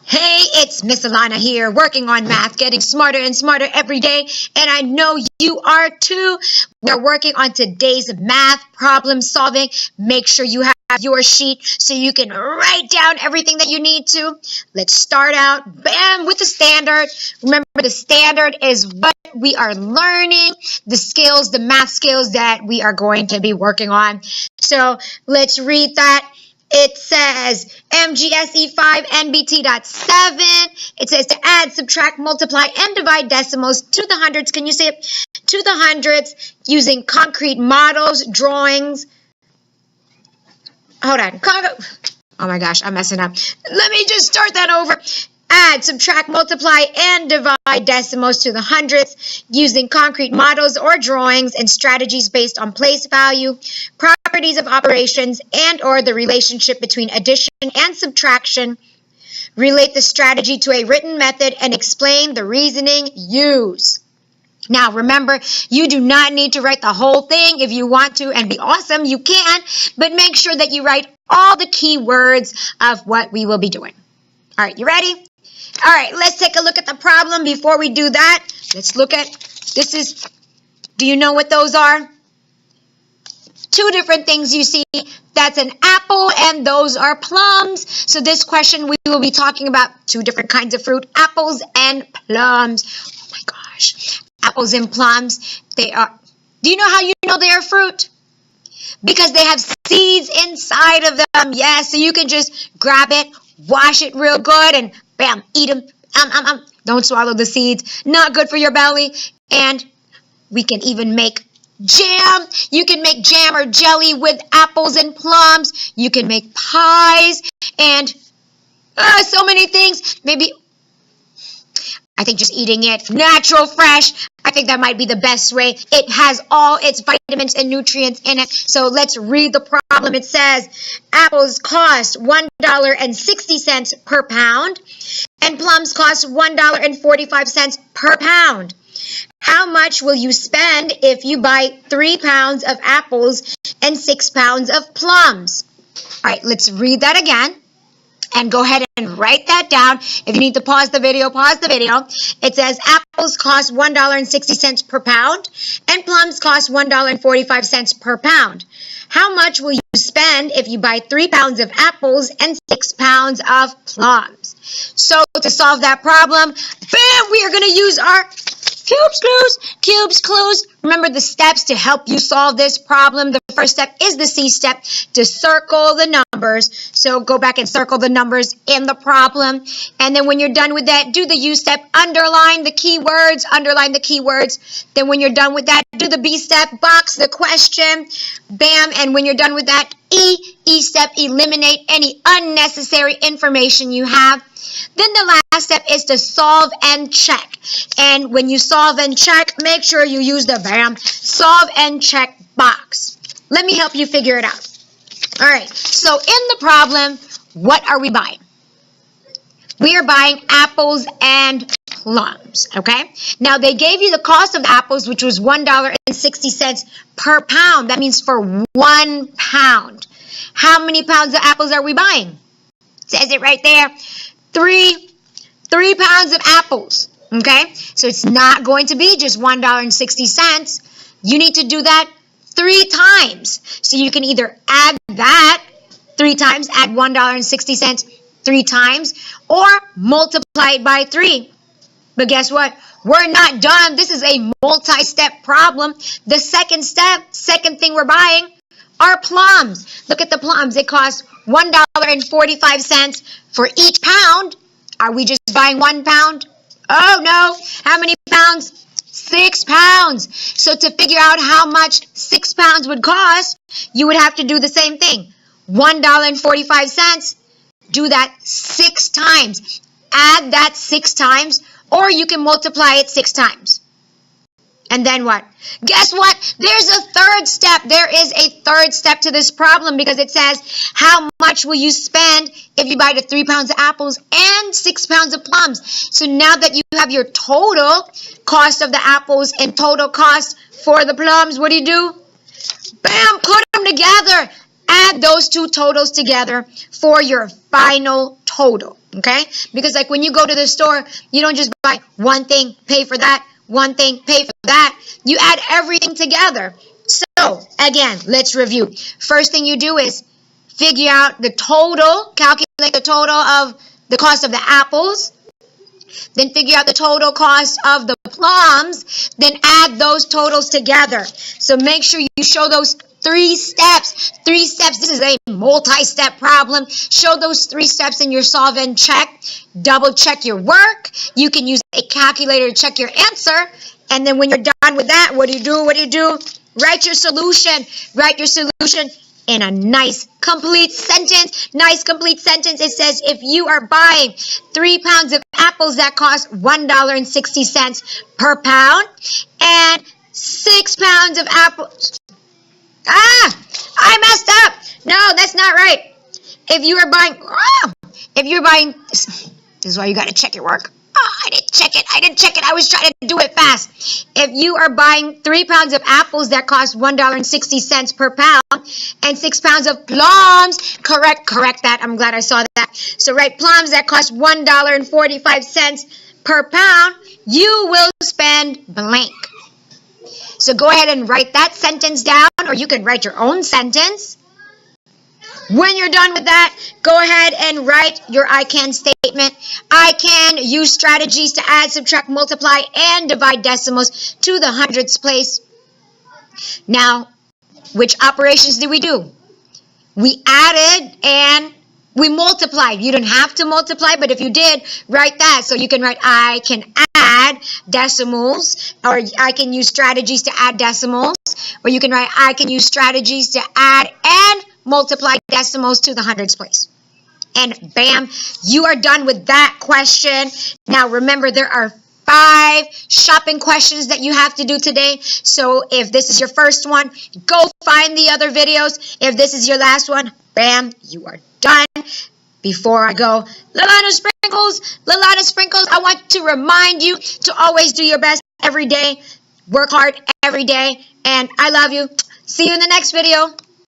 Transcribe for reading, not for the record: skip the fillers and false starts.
Hey, it's Miss Alana here, working on math, getting smarter and smarter every day, and I know you are too. We're working on today's math problem solving. Make sure you have your sheet so you can write down everything that you need to. Let's start out, bam, with the standard. Remember, the standard is what we are learning, the skills, the math skills that we are going to be working on. So let's read that. It says MGSE 5 NBT.7. It says to add, subtract, multiply, and divide decimals to the hundreds. Can you say it? To the hundreds using concrete models, drawings. Hold on. Oh my gosh, I'm messing up. Let me just start that over. Add, subtract, multiply, and divide decimals to the hundredths using concrete models or drawings and strategies based on place value, properties of operations, and or the relationship between addition and subtraction. Relate the strategy to a written method and explain the reasoning used. Now, remember, you do not need to write the whole thing. If you want to and be awesome, you can, but make sure that you write all the key words of what we will be doing. All right, you ready? All right, let's take a look at the problem. Before we do that, let's look at, do you know what those are? Two different things you see. That's an apple and those are plums. So this question, we will be talking about two different kinds of fruit, apples and plums. Oh my gosh, apples and plums, they are, do you know how you know they are fruit? Because they have seeds inside of them. Yes, so you can just grab it, wash it real good, and bam, eat them. Don't swallow the seeds. Not good for your belly. And we can even make jam. You can make jam or jelly with apples and plums. You can make pies and so many things. Maybe, I think just eating it natural, fresh, I think that might be the best way. It has all its vitamins and nutrients in it. So let's read the problem. It says, apples cost $1.60 per pound, and plums cost $1.45 per pound. How much will you spend if you buy 3 pounds of apples and 6 pounds of plums? All right, let's read that again. And go ahead and write that down. If you need to pause the video, pause the video. It says apples cost $1.60 per pound and plums cost $1.45 per pound. How much will you spend if you buy 3 pounds of apples and 6 pounds of plums? So to solve that problem, bam, we are going to use our cubes clues. Remember the steps to help you solve this problem. The first step is the C step, to circle the numbers. So go back and circle the numbers in the problem. And then when you're done with that, do the U step, underline the keywords, Then when you're done with that, do the B step, box the question, bam. And when you're done with that, E step, eliminate any unnecessary information you have. Then the last step is to solve and check. And when you solve and check, make sure you use the bam, solve and check box. Let me help you figure it out. All right, so in the problem, what are we buying? We are buying apples and plums, okay? Now, they gave you the cost of the apples, which was $1.60 per pound. That means for 1 pound. How many pounds of apples are we buying? It says it right there. 3 pounds of apples, okay? So it's not going to be just $1.60. You need to do that 3 times. So you can either add that 3 times, add $1.60 3 times, or multiply it by 3. But guess what? We're not done. This is a multi-step problem. The second thing we're buying are plums. Look at the plums. It costs $1.45 for each pound. Are we just buying 1 pound? Oh no. How many pounds? 6 pounds. So to figure out how much 6 pounds would cost, you would have to do the same thing. $1.45. Do that 6 times. Add that 6 times, or you can multiply it 6 times. And then what? Guess what? There's a third step. There is a third step to this problem because it says, how much will you spend if you buy the 3 pounds of apples and 6 pounds of plums? So now that you have your total cost of the apples and total cost for the plums, what do? Bam, put them together. Add those two totals together for your final total. Okay? Because like when you go to the store, you don't just buy one thing, pay for that, one thing, pay for that. You add everything together. So, again, let's review. First thing you do is figure out the total, calculate the total of the cost of the apples. Then figure out the total cost of the plums. Then add those totals together. So make sure you show those 3 steps. 3 steps. This is a multi-step problem. Show those 3 steps in your solve and check. Double check your work. You can use a calculator to check your answer. And then when you're done with that, what do you do? Write your solution. Write your solution in a nice, complete sentence. Nice, complete sentence. It says, if you are buying 3 pounds of apples that cost $1.60 per pound and 6 pounds of apples. I messed up. No, that's not right. If you are buying, this is why you got to check your work. I didn't check it. I was trying to do it fast. If you are buying 3 pounds of apples that cost $1.60 per pound and 6 pounds of plums, correct that. I'm glad I saw that. So write plums that cost $1.45 per pound, you will spend blank. So go ahead and write that sentence down, or you can write your own sentence. When you're done with that, go ahead and write your I can statement. I can use strategies to add, subtract, multiply, and divide decimals to the hundreds place. Now, which operations did we do? We added and we multiplied. You don't have to multiply, but if you did, write that. So you can write I can add decimals, or I can use strategies to add decimals, or you can write I can use strategies to add and multiply decimals to the hundreds place. And bam, you are done with that question. Now remember, there are 5 shopping questions that you have to do today. So if this is your first one, go find the other videos. If this is your last one, bam, you are done. Before I go, Lalana Sprinkles, I want to remind you to always do your best every day. Work hard every day. And I love you. See you in the next video.